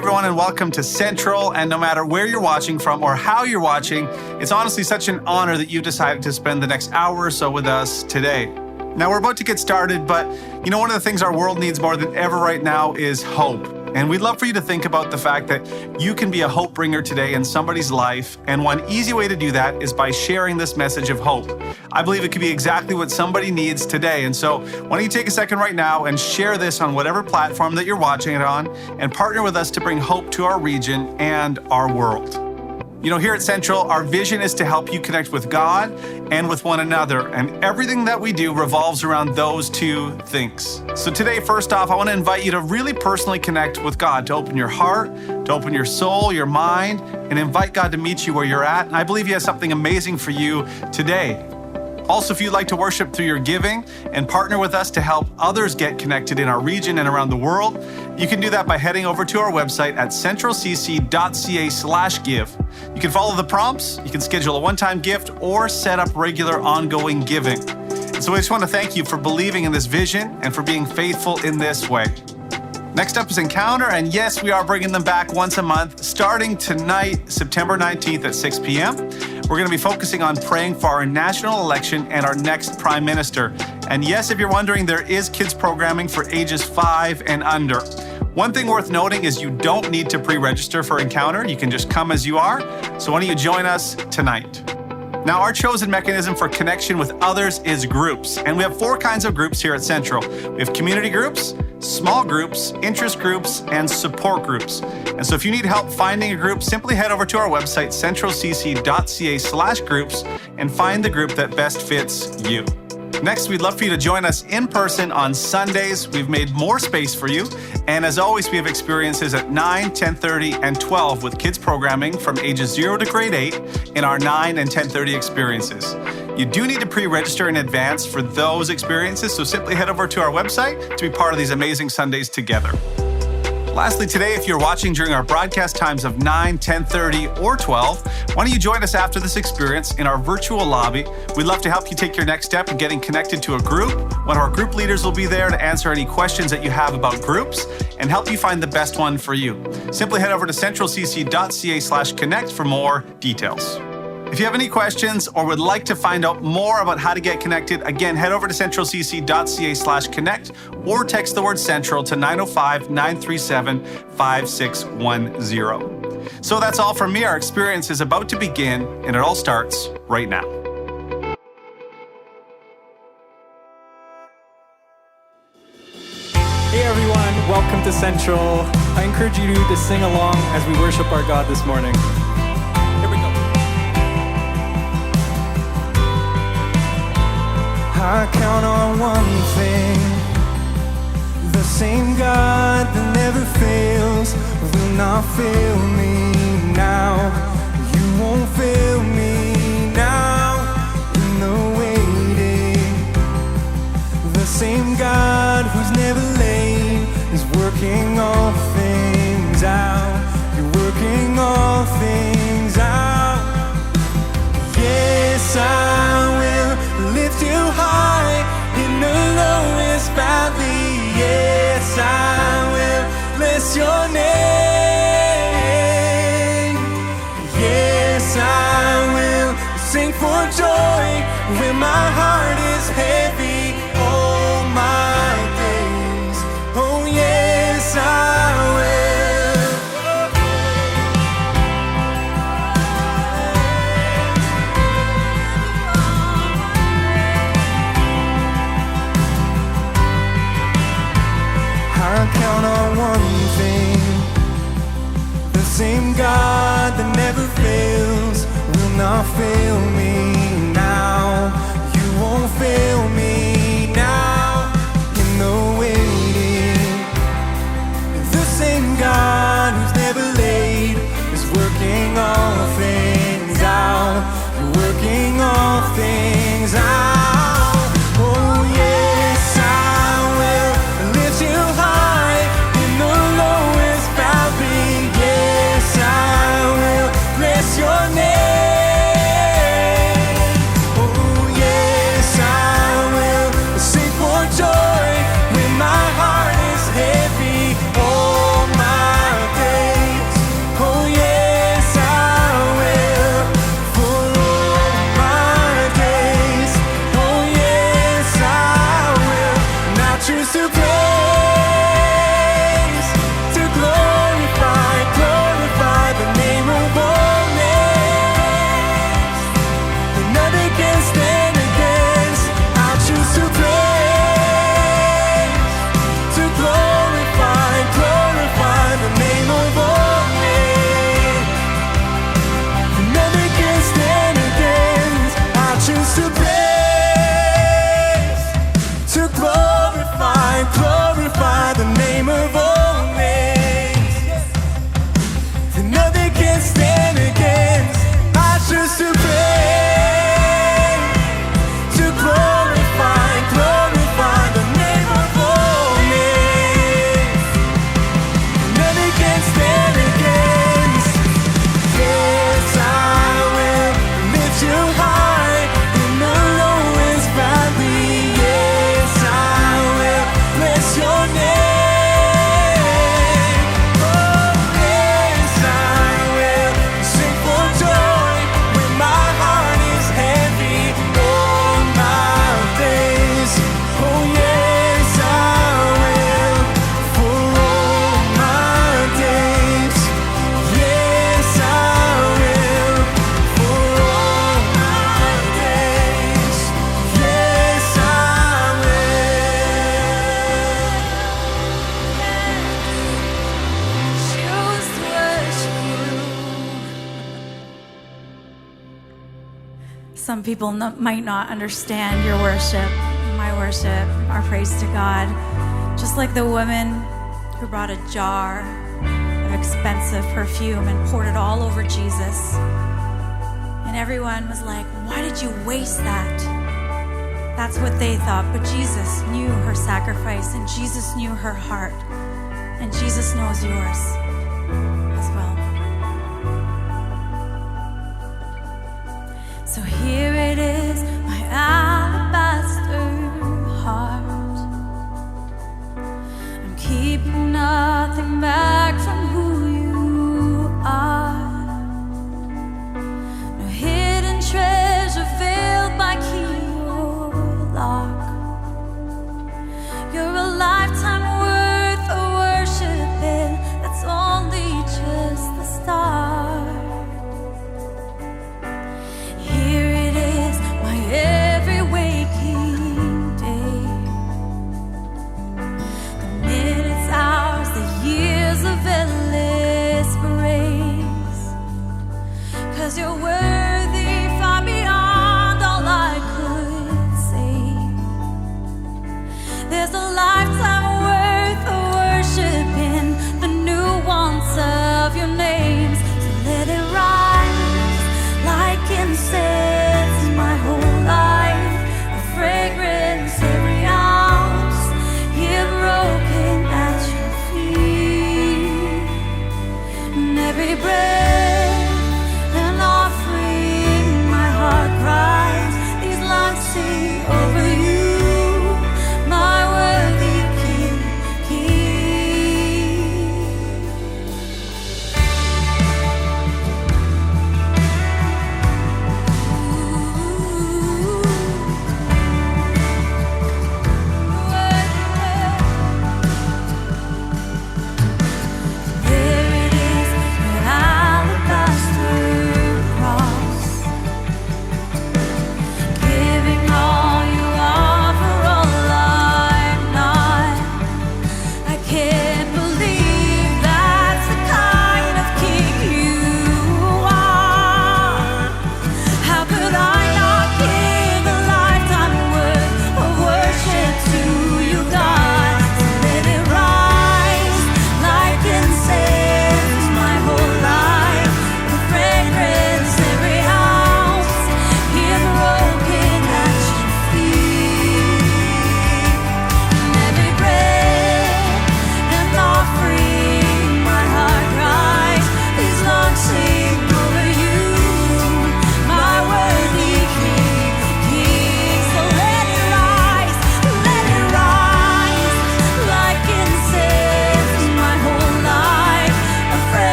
everyone, and welcome to Central. And no matter where you're watching from or how you're watching, it's honestly such an honor that you decided to spend the next hour or so with us today. Now, we're about to get started, but you know, one of the things our world needs more than ever right now is hope. And we'd love for you to think about the fact that you can be a hope bringer today in somebody's life. And one easy way to do that is by sharing this message of hope. I believe it could be exactly what somebody needs today. And so why don't you take a second right now and share this on whatever platform that you're watching it on and partner with us to bring hope to our region and our world. You know, here at Central, our vision is to help you connect with God and with one another. And everything that we do revolves around those two things. So today, first off, I want to invite you to really personally connect with God, to open your heart, to open your soul, your mind, and invite God to meet you where you're at. And I believe He has something amazing for you today. Also, if you'd like to worship through your giving and partner with us to help others get connected in our region and around the world, you can do that by heading over to our website at centralcc.ca/give. You can follow the prompts, you can schedule a one-time gift, or set up regular ongoing giving. And so I just want to thank you for believing in this vision and for being faithful in this way. Next up is Encounter, and yes, we are bringing them back once a month, starting tonight, September 19th at 6 p.m. We're going to be focusing on praying for our national election and our next Prime Minister. And yes, if you're wondering, there is kids programming for ages 5 and under. One thing worth noting is you don't need to pre-register for Encounter. You can just come as you are. So why don't you join us tonight? Now, our chosen mechanism for connection with others is groups. And we have 4 kinds of groups here at Central. We have community groups, small groups, interest groups, and support groups. And so if you need help finding a group, simply head over to our website, centralcc.ca/groups, and find the group that best fits you. Next, we'd love for you to join us in person on Sundays. We've made more space for you. And as always, we have experiences at 9, 10:30, and 12 with kids programming from ages 0 to grade 8 in our 9 and 10:30 experiences. You do need to pre-register in advance for those experiences, so simply head over to our website to be part of these amazing Sundays together. Lastly, today, if you're watching during our broadcast times of 9, 10:30, or 12, why don't you join us after this experience in our virtual lobby? We'd love to help you take your next step in getting connected to a group. One of our group leaders will be there to answer any questions that you have about groups and help you find the best one for you. Simply head over to centralcc.ca/connect for more details. If you have any questions or would like to find out more about how to get connected, again, head over to centralcc.ca/connect or text the word Central to 905-937-5610. So that's all from me. Our experience is about to begin, and it all starts right now. Hey everyone, welcome to Central. I encourage you to sing along as we worship our God this morning. Here we go. I count on one thing, the same God that never fails will not fail me now. You won't fail me now in the waiting. The same God who's never late is working all things out. You're working all things out. Yes, I will lift you high in the lowest valley. Yes, I will bless your name. Yes, I will sing for joy when my heart is heavy all my days. Oh yes, I will. I count on one thing, the same God that never fails will not fail me now. You won't fail me now in the waiting. The same God who's never late is working all things out. You're working all things out. Oh yes, I will lift you high in the lowest valley. Yes, I will bless your name. Oh yes, I will choose to praise, to glorify, glorify the name of all names. And nothing can stand against. I'll choose to praise, to glorify, glorify the name of all names. And nothing can stand against. I'll choose to praise, to glorify, glorify the name of all names. And nothing can stand against. I choose to praise, to glorify, glorify the name of all names. Nothing can stand against. Yes, I will lift you high in the lowest valley. Yes, I will bless your name. Oh, yes, I will sing for joy when my heart is heavy all my days. Oh, yes, I will for all my days. Yes, I will for all my days. Yes, I will. Choose to worship you. Some people might not understand your worship, my worship, our praise to God. Just like the woman who brought a jar of expensive perfume and poured it all over Jesus. And everyone was like, why did you waste that? That's what they thought. But Jesus knew her sacrifice, and Jesus knew her heart. And Jesus knows yours as well. So here it is, my alabaster heart. I'm keeping nothing back from who you are. No hidden treasure veiled by key or lock. You're a lifetime worth of worshiping. That's only just the start. Here it is, my every waking day. The minutes, hours, the years of endless praise. 'Cause you're worthy far beyond all I could say. There's a lifetime worth of worshiping the nuance of your names. So let it rise like incense, my whole life, a fragrance every ounce, here broken at your feet. And every breath an offering, my heart cries, these lines sing over you, my worthy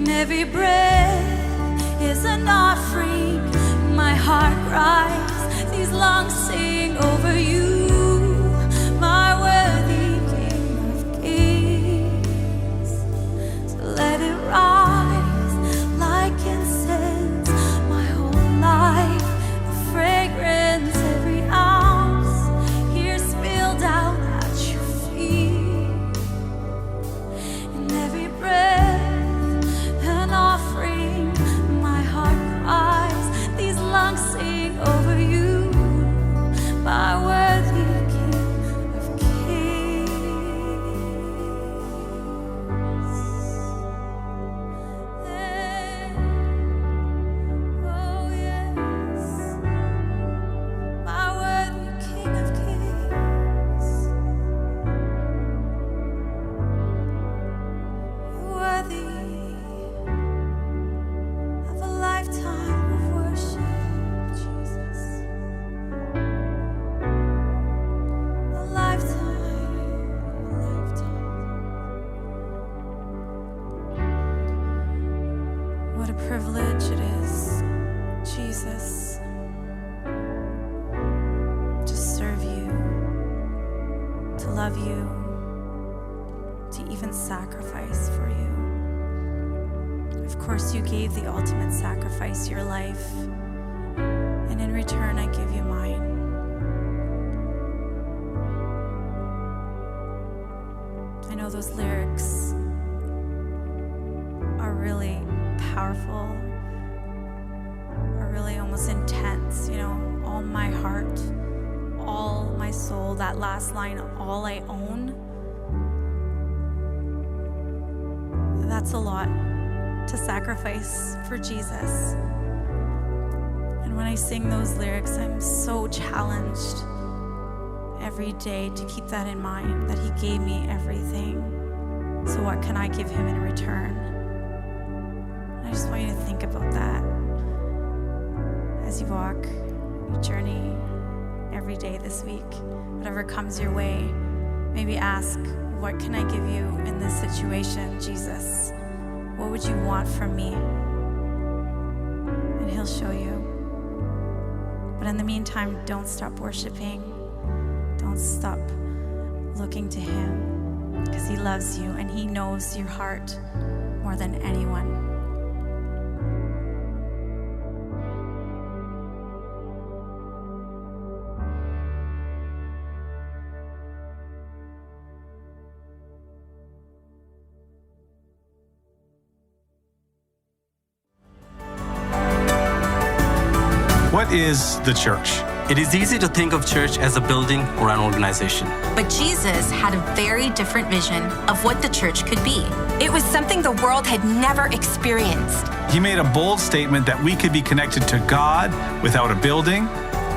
every breath is an offering. My heart cries these lungs sing over you, my worthy King of Kings. So let it rise like incense, my whole life, a fragrance, every ounce here spilled out at your feet. And every breath an offering, my heart cries, these lungs sing over you, my worthy King of Kings. Oh yes, my worthy King of Kings. You're worthy of a lifetime of worship, Jesus. A lifetime, a lifetime. What a privilege it is, Jesus, to serve you, to love you, to even sacrifice for you. Of course, you gave the ultimate sacrifice, your life, and in return, I give you mine. I know those lyrics are really powerful, are really almost intense, you know, all my heart, all my soul, that last line, all I own. That's a lot to sacrifice for Jesus. And when I sing those lyrics, I'm so challenged every day to keep that in mind, that he gave me everything. So what can I give him in return? I just want you to think about that as you walk your journey every day this week. Whatever comes your way, maybe ask, what can I give you in this situation, Jesus? What would you want from me? And he'll show you. But in the meantime, don't stop worshiping. Don't stop looking to him, because he loves you and he knows your heart more than anyone. What is the church? It is easy to think of church as a building or an organization. But Jesus had a very different vision of what the church could be. It was something the world had never experienced. He made a bold statement that we could be connected to God without a building,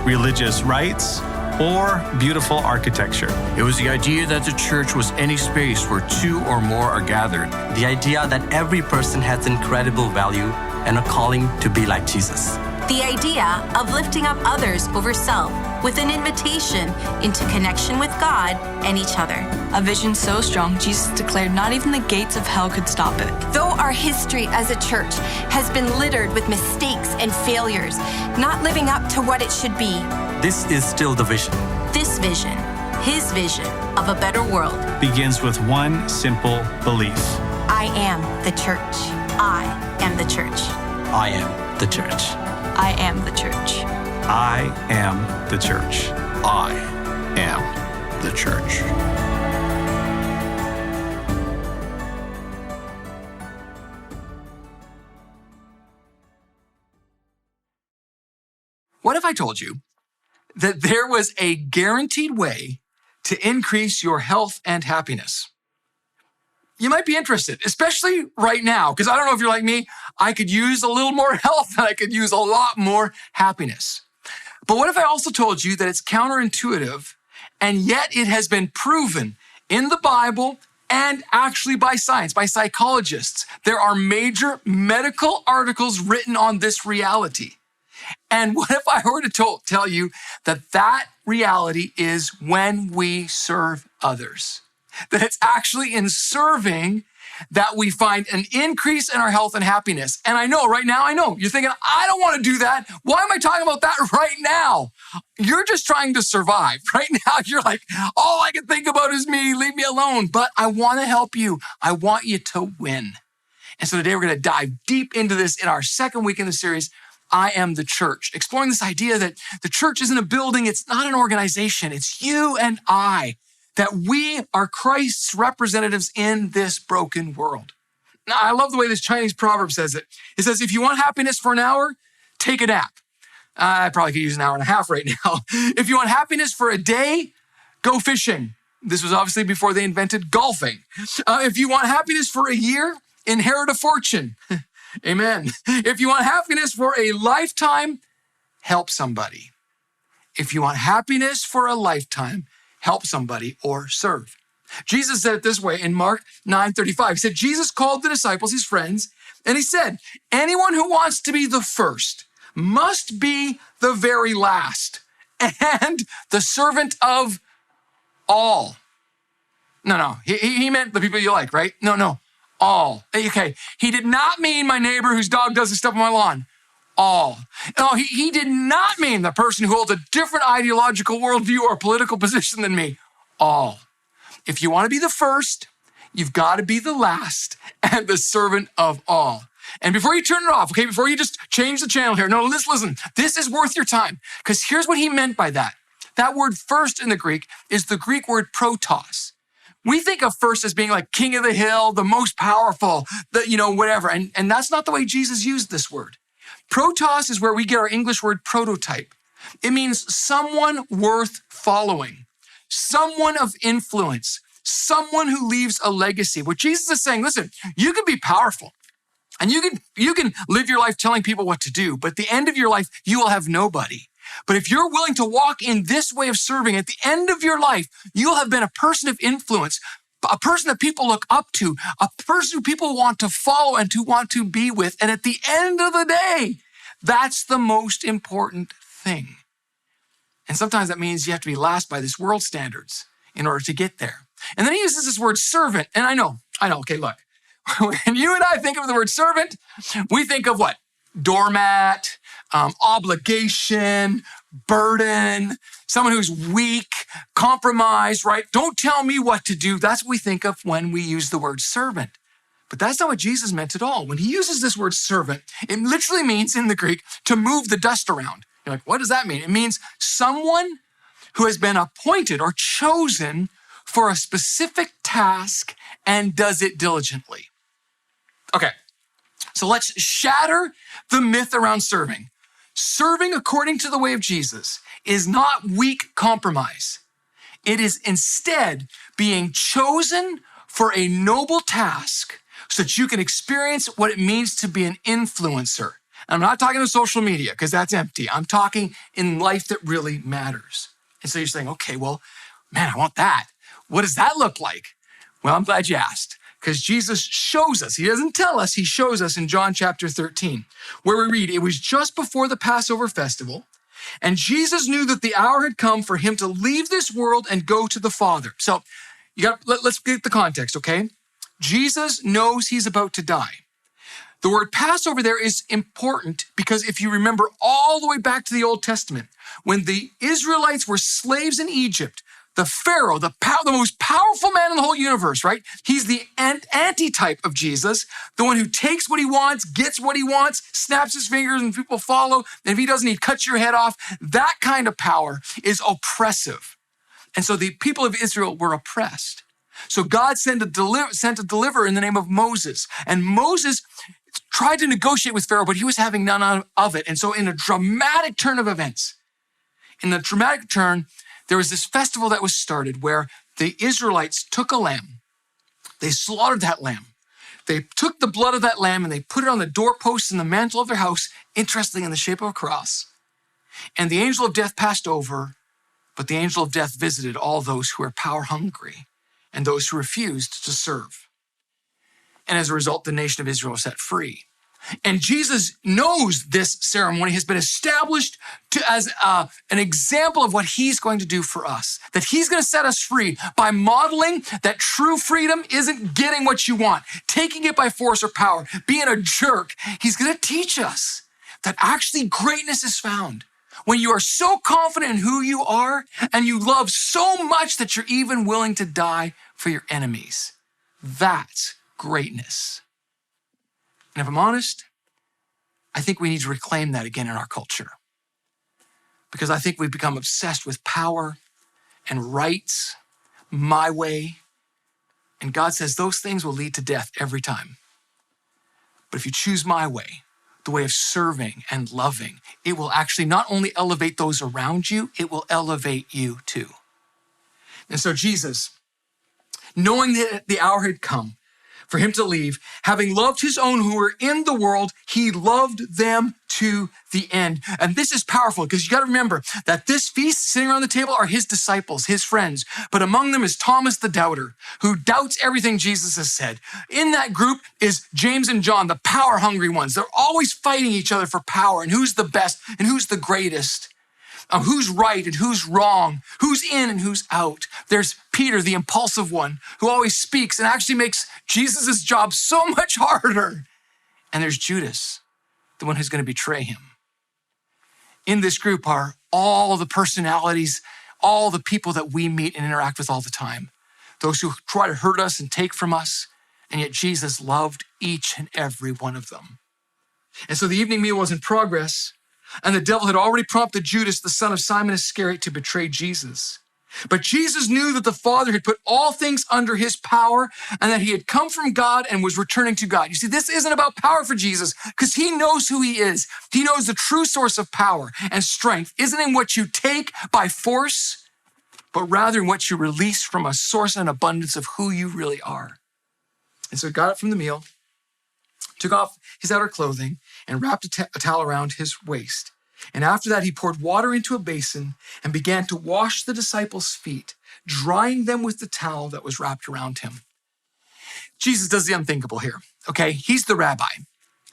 religious rites, or beautiful architecture. It was the idea that the church was any space where two or more are gathered. The idea that every person has incredible value and a calling to be like Jesus. The idea of lifting up others over self with an invitation into connection with God and each other. A vision so strong, Jesus declared not even the gates of hell could stop it. Though our history as a church has been littered with mistakes and failures, not living up to what it should be, This is still the vision. this vision, his vision of a better world. Begins with one simple belief. I am the church. I am the church. I am the church. I am the church. I am the church. I am the church. What if I told you that there was a guaranteed way to increase your health and happiness? You might be interested, especially right now, because I don't know if you're like me, I could use a little more health and I could use a lot more happiness. But what if I also told you that it's counterintuitive, and yet it has been proven in the Bible and actually by science, by psychologists? There are major medical articles written on this reality. And what if I were to tell you that that reality is when we serve others? That it's actually in serving that we find an increase in our health and happiness. And I know right now, you're thinking, I don't want to do that. Why am I talking about that right now? You're just trying to survive. Right now, you're like, all I can think about is me, leave me alone. But I want to help you. I want you to win. And so today we're going to dive deep into this in our second week in the series, I Am the Church, exploring this idea that the church isn't a building, it's not an organization, it's you and I, that we are Christ's representatives in this broken world. Now, I love the way this Chinese proverb says it. It says, if you want happiness for an hour, take a nap. I probably could use an hour and a half right now. If you want happiness for a day, go fishing. This was obviously before they invented golfing. If you want happiness for a year, inherit a fortune. Amen. If you want happiness for a lifetime, help somebody. If you want happiness for a lifetime, help somebody or serve. Jesus said it this way in Mark 9:35. He said, Jesus called the disciples his friends, and he said, anyone who wants to be the first must be the very last and the servant of all. No. He meant the people you like, right? No. All. Okay. He did not mean my neighbor whose dog does the stuff on my lawn. All. No, he did not mean the person who holds a different ideological worldview or political position than me. All. If you want to be the first, you've got to be the last and the servant of all. And before you turn it off, okay, before you just change the channel here, no, listen, this is worth your time, because here's what he meant by that. That word first in the Greek is the Greek word protos. We think of first as being like king of the hill, the most powerful, whatever. And that's not the way Jesus used this word. Protos is where we get our English word prototype. It means someone worth following, someone of influence, someone who leaves a legacy. What Jesus is saying, listen, you can be powerful and you can live your life telling people what to do, but at the end of your life, you will have nobody. But if you're willing to walk in this way of serving, at the end of your life, you'll have been a person of influence, a person that people look up to, a person who people want to follow and to want to be with. And at the end of the day, that's the most important thing. And sometimes that means you have to be last by this world standards in order to get there. And then he uses this word servant. And I know. Okay, look. When you and I think of the word servant, we think of what? Doormat, obligation, burden, someone who's weak, compromised, right? Don't tell me what to do. That's what we think of when we use the word servant. But that's not what Jesus meant at all. When he uses this word servant, it literally means in the Greek to move the dust around. You're like, what does that mean? It means someone who has been appointed or chosen for a specific task and does it diligently. Okay, so let's shatter the myth around serving. Serving according to the way of Jesus is not weak compromise. It is instead being chosen for a noble task so that you can experience what it means to be an influencer. And I'm not talking to social media because that's empty. I'm talking in life that really matters. And so you're saying, okay, well, man, I want that. What does that look like? Well, I'm glad you asked. Because Jesus shows us, he doesn't tell us, he shows us in John chapter 13, where we read, it was just before the Passover festival, and Jesus knew that the hour had come for him to leave this world and go to the Father. So let's get the context, okay? Jesus knows he's about to die. The word Passover there is important because if you remember all the way back to the Old Testament, when the Israelites were slaves in Egypt, the Pharaoh, the most powerful man in the whole universe, right? He's the antitype of Jesus, the one who takes what he wants, gets what he wants, snaps his fingers and people follow. And if he doesn't, he cuts your head off. That kind of power is oppressive. And so the people of Israel were oppressed. So God sent a deliverer in the name of Moses. And Moses tried to negotiate with Pharaoh, but he was having none of it. And so in a dramatic turn of events, there was this festival that was started where the Israelites took a lamb. They slaughtered that lamb. They took the blood of that lamb and they put it on the doorposts and the mantle of their house, interestingly in the shape of a cross. And the angel of death passed over, but the angel of death visited all those who were power hungry and those who refused to serve. And as a result, the nation of Israel was set free. And Jesus knows this ceremony has been established as an example of what he's going to do for us, that he's going to set us free by modeling that true freedom isn't getting what you want, taking it by force or power, being a jerk. He's going to teach us that actually greatness is found when you are so confident in who you are and you love so much that you're even willing to die for your enemies. That's greatness. And if I'm honest, I think we need to reclaim that again in our culture. Because I think we've become obsessed with power and rights, my way. And God says those things will lead to death every time. But if you choose my way, the way of serving and loving, it will actually not only elevate those around you, it will elevate you too. And so Jesus, knowing that the hour had come for him to leave, having loved his own who were in the world, he loved them to the end. And this is powerful because you got to remember that this feast sitting around the table are his disciples, his friends. But among them is Thomas the doubter, who doubts everything Jesus has said. In that group is James and John, the power hungry ones. They're always fighting each other for power and who's the best and who's the greatest. Who's right and who's wrong, who's in and who's out. There's Peter, the impulsive one, who always speaks and actually makes Jesus' job so much harder. And there's Judas, the one who's going to betray him. In this group are all the personalities, all the people that we meet and interact with all the time. Those who try to hurt us and take from us, and yet Jesus loved each and every one of them. And so the evening meal was in progress, and the devil had already prompted Judas, the son of Simon Iscariot, to betray Jesus. But Jesus knew that the Father had put all things under his power and that he had come from God and was returning to God. You see, this isn't about power for Jesus because he knows who he is. He knows the true source of power and strength isn't in what you take by force, but rather in what you release from a source and abundance of who you really are. And so he got up from the meal, took off his outer clothing, and wrapped a towel around his waist. And after that, he poured water into a basin and began to wash the disciples' feet, drying them with the towel that was wrapped around him. Jesus does the unthinkable here, okay? He's the rabbi.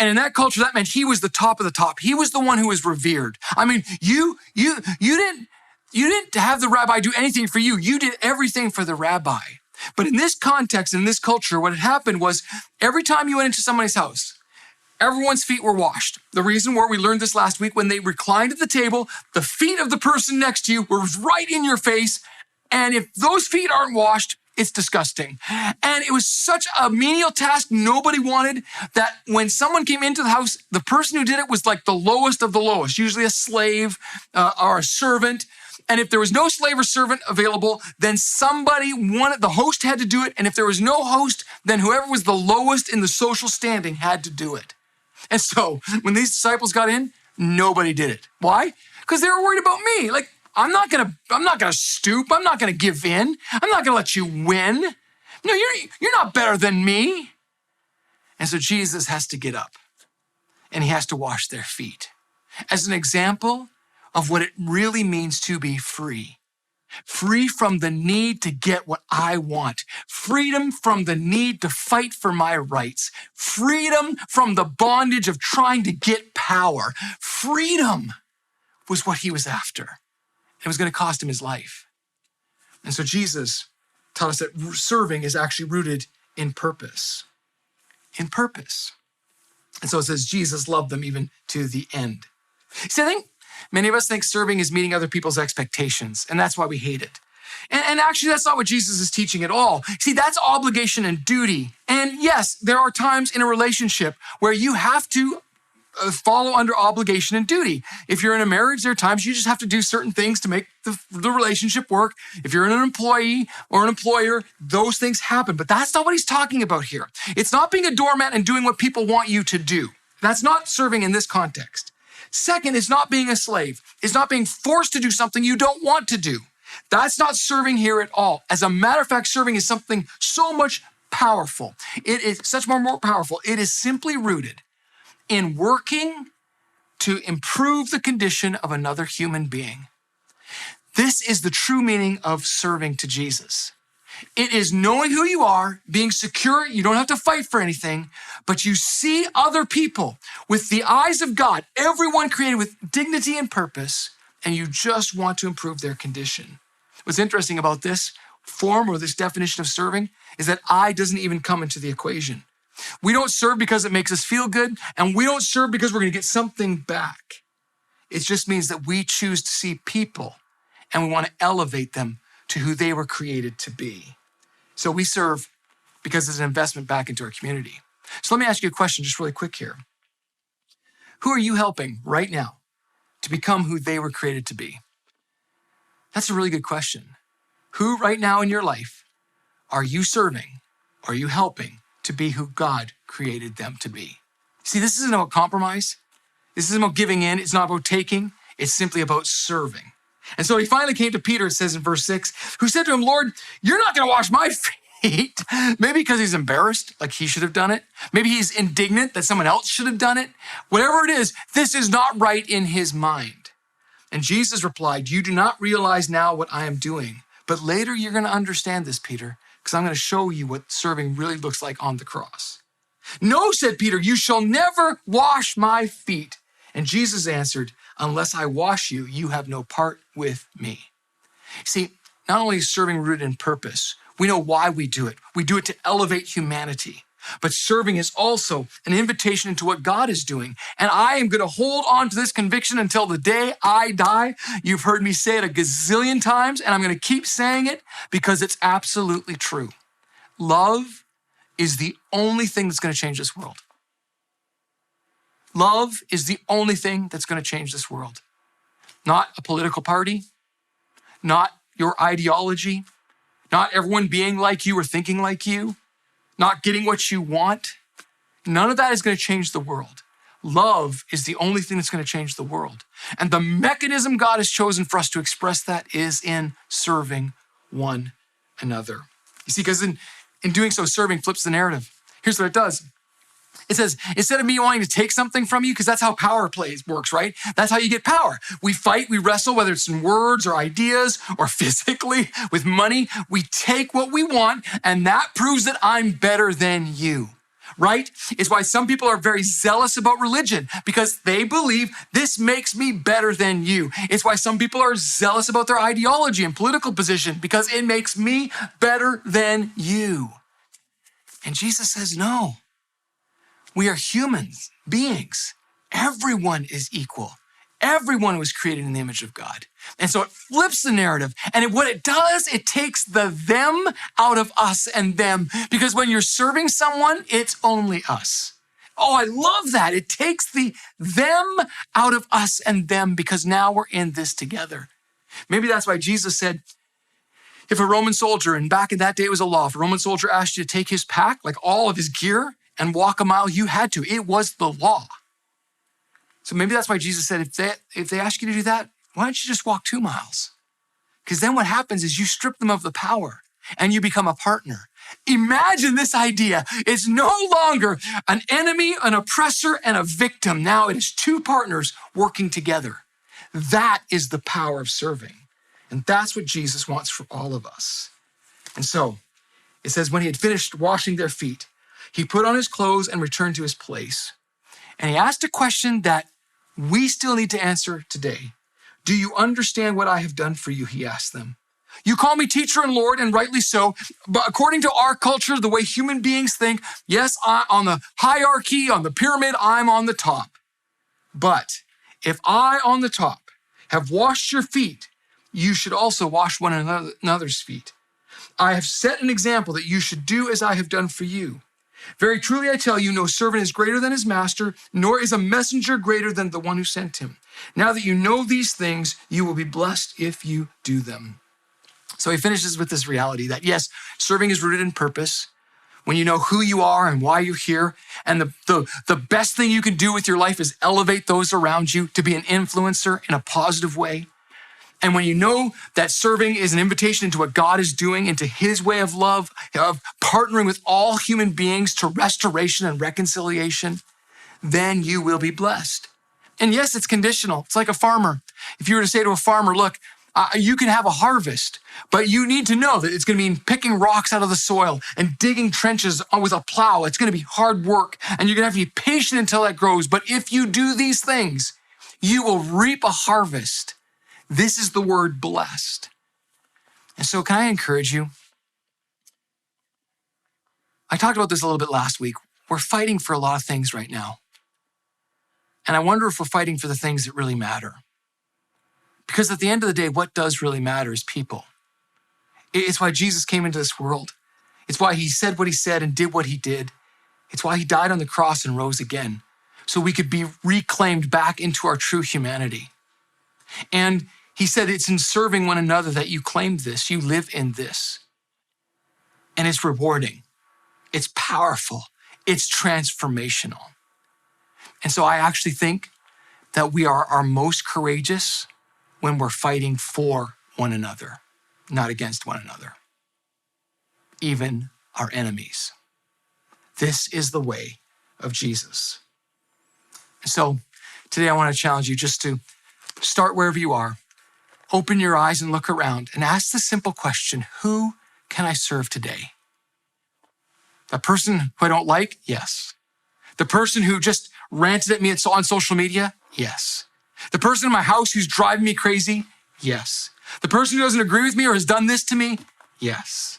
And in that culture, that meant he was the top of the top. He was the one who was revered. I mean, you didn't have the rabbi do anything for you. You did everything for the rabbi. But in this context, in this culture, what had happened was every time you went into somebody's house, everyone's feet were washed. The reason why we learned this last week, when they reclined at the table, the feet of the person next to you were right in your face. And if those feet aren't washed, it's disgusting. And it was such a menial task nobody wanted that when someone came into the house, the person who did it was like the lowest of the lowest, usually a slave or a servant. And if there was no slave or servant available, then the host had to do it. And if there was no host, then whoever was the lowest in the social standing had to do it. And so when these disciples got in, nobody did it. Why? Because they were worried about me. Like, I'm not gonna stoop. I'm not gonna give in. I'm not gonna let you win. No, you're not better than me. And so Jesus has to get up and he has to wash their feet as an example of what it really means to be free. Free from the need to get what I want. Freedom from the need to fight for my rights. Freedom from the bondage of trying to get power. Freedom was what he was after. It was going to cost him his life. And so Jesus taught us that serving is actually rooted in purpose. In purpose. And so it says Jesus loved them even to the end. See, I think many of us think serving is meeting other people's expectations, and that's why we hate it. And actually, that's not what Jesus is teaching at all. See, that's obligation and duty. And yes, there are times in a relationship where you have to follow under obligation and duty. If you're in a marriage, there are times you just have to do certain things to make the relationship work. If you're an employee or an employer, those things happen. But that's not what he's talking about here. It's not being a doormat and doing what people want you to do. That's not serving in this context. Second, it's not being a slave. It's not being forced to do something you don't want to do. That's not serving here at all. As a matter of fact, serving is something so much powerful. It is such more powerful. It is simply rooted in working to improve the condition of another human being. This is the true meaning of serving to Jesus. It is knowing who you are, being secure. You don't have to fight for anything, but you see other people with the eyes of God, everyone created with dignity and purpose, and you just want to improve their condition. What's interesting about this form or this definition of serving is that I doesn't even come into the equation. We don't serve because it makes us feel good, and we don't serve because we're going to get something back. It just means that we choose to see people and we want to elevate them to who they were created to be. So we serve because it's an investment back into our community. So let me ask you a question just really quick here. Who are you helping right now to become who they were created to be? That's a really good question. Who right now in your life are you serving? Are you helping to be who God created them to be? See, this isn't about compromise. This isn't about giving in. It's not about taking. It's simply about serving. And so he finally came to Peter, it says in verse 6, who said to him, Lord, you're not going to wash my feet. Maybe because he's embarrassed, like he should have done it. Maybe he's indignant that someone else should have done it. Whatever it is, this is not right in his mind. And Jesus replied, you do not realize now what I am doing, but later you're going to understand this, Peter, because I'm going to show you what serving really looks like on the cross. No, said Peter, you shall never wash my feet. And Jesus answered, unless I wash you, you have no part with me. See, not only is serving rooted in purpose, we know why we do it. We do it to elevate humanity. But serving is also an invitation into what God is doing. And I am going to hold on to this conviction until the day I die. You've heard me say it a gazillion times, and I'm going to keep saying it because it's absolutely true. Love is the only thing that's going to change this world. Love is the only thing that's going to change this world. Not a political party, not your ideology, not everyone being like you or thinking like you, not getting what you want. None of that is going to change the world. Love is the only thing that's going to change the world. And the mechanism God has chosen for us to express that is in serving one another. You see, because in doing so, serving flips the narrative. Here's what it does. It says, instead of me wanting to take something from you, because that's how power works, right? That's how you get power. We fight, we wrestle, whether it's in words or ideas or physically with money. We take what we want, and that proves that I'm better than you, right? It's why some people are very zealous about religion, because they believe this makes me better than you. It's why some people are zealous about their ideology and political position, because it makes me better than you. And Jesus says, no. We are humans, beings. Everyone is equal. Everyone was created in the image of God. And so it flips the narrative. And what it does, it takes the them out of us and them. Because when you're serving someone, it's only us. Oh, I love that. It takes the them out of us and them because now we're in this together. Maybe that's why Jesus said, if a Roman soldier, and back in that day it was a law, if a Roman soldier asked you to take his pack, like all of his gear, and walk a mile, you had to. It was the law. So maybe that's why Jesus said, if they ask you to do that, why don't you just walk 2 miles? Because then what happens is you strip them of the power and you become a partner. Imagine this idea. It's no longer an enemy, an oppressor, and a victim. Now it is 2 partners working together. That is the power of serving. And that's what Jesus wants for all of us. And so it says, when he had finished washing their feet, he put on his clothes and returned to his place. And he asked a question that we still need to answer today. Do you understand what I have done for you? He asked them. You call me teacher and Lord, and rightly so. But according to our culture, the way human beings think, yes, on the hierarchy, on the pyramid, I'm on the top. But if I on the top have washed your feet, you should also wash one another's feet. I have set an example that you should do as I have done for you. Very truly, I tell you, no servant is greater than his master, nor is a messenger greater than the one who sent him. Now that you know these things, you will be blessed if you do them. So he finishes with this reality that yes, serving is rooted in purpose. When you know who you are and why you're here, and the best thing you can do with your life is elevate those around you to be an influencer in a positive way. And when you know that serving is an invitation into what God is doing, into his way of love, of partnering with all human beings to restoration and reconciliation, then you will be blessed. And yes, it's conditional. It's like a farmer. If you were to say to a farmer, look, You can have a harvest, but you need to know that it's going to mean picking rocks out of the soil and digging trenches with a plow. It's going to be hard work, and you're going to have to be patient until that grows. But if you do these things, you will reap a harvest. This is the word blessed. And so can I encourage you? I talked about this a little bit last week. We're fighting for a lot of things right now. And I wonder if we're fighting for the things that really matter. Because at the end of the day, what does really matter is people. It's why Jesus came into this world. It's why he said what he said and did what he did. It's why he died on the cross and rose again, so we could be reclaimed back into our true humanity. And he said it's in serving one another that you claim this, you live in this. And it's rewarding. It's powerful. It's transformational. And so I actually think that we are our most courageous when we're fighting for one another, not against one another, even our enemies. This is the way of Jesus. So today I want to challenge you just to start wherever you are, open your eyes and look around and ask the simple question, who can I serve today? The person who I don't like? Yes. The person who just ranted at me on social media? Yes. The person in my house who's driving me crazy? Yes. The person who doesn't agree with me or has done this to me? Yes.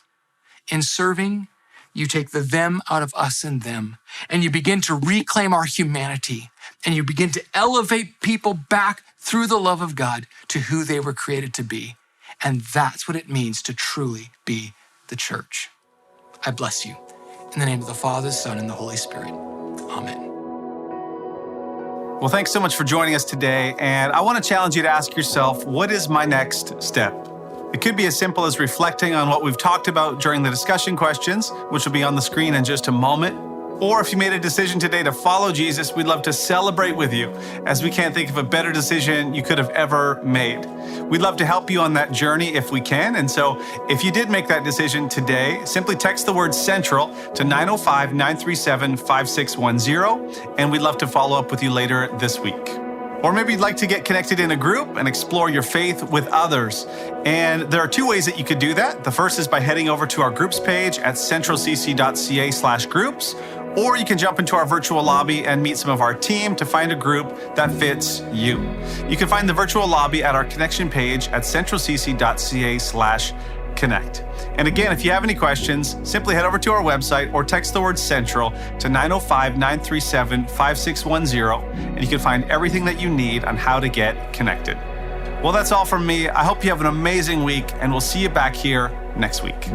In serving, you take the them out of us and them, and you begin to reclaim our humanity, and you begin to elevate people back through the love of God to who they were created to be. And that's what it means to truly be the church. I bless you. In the name of the Father, Son, and the Holy Spirit. Amen. Well, thanks so much for joining us today. And I want to challenge you to ask yourself, what is my next step? It could be as simple as reflecting on what we've talked about during the discussion questions, which will be on the screen in just a moment. Or if you made a decision today to follow Jesus, we'd love to celebrate with you, as we can't think of a better decision you could have ever made. We'd love to help you on that journey if we can. And so if you did make that decision today, simply text the word CENTRAL to 905-937-5610, and we'd love to follow up with you later this week. Or maybe you'd like to get connected in a group and explore your faith with others. And there are two ways that you could do that. The first is by heading over to our groups page at centralcc.ca/groups, or you can jump into our virtual lobby and meet some of our team to find a group that fits you. You can find the virtual lobby at our connection page at centralcc.ca/connect. And again, if you have any questions, simply head over to our website or text the word CENTRAL to 905-937-5610, and you can find everything that you need on how to get connected. Well, that's all from me. I hope you have an amazing week, and we'll see you back here next week.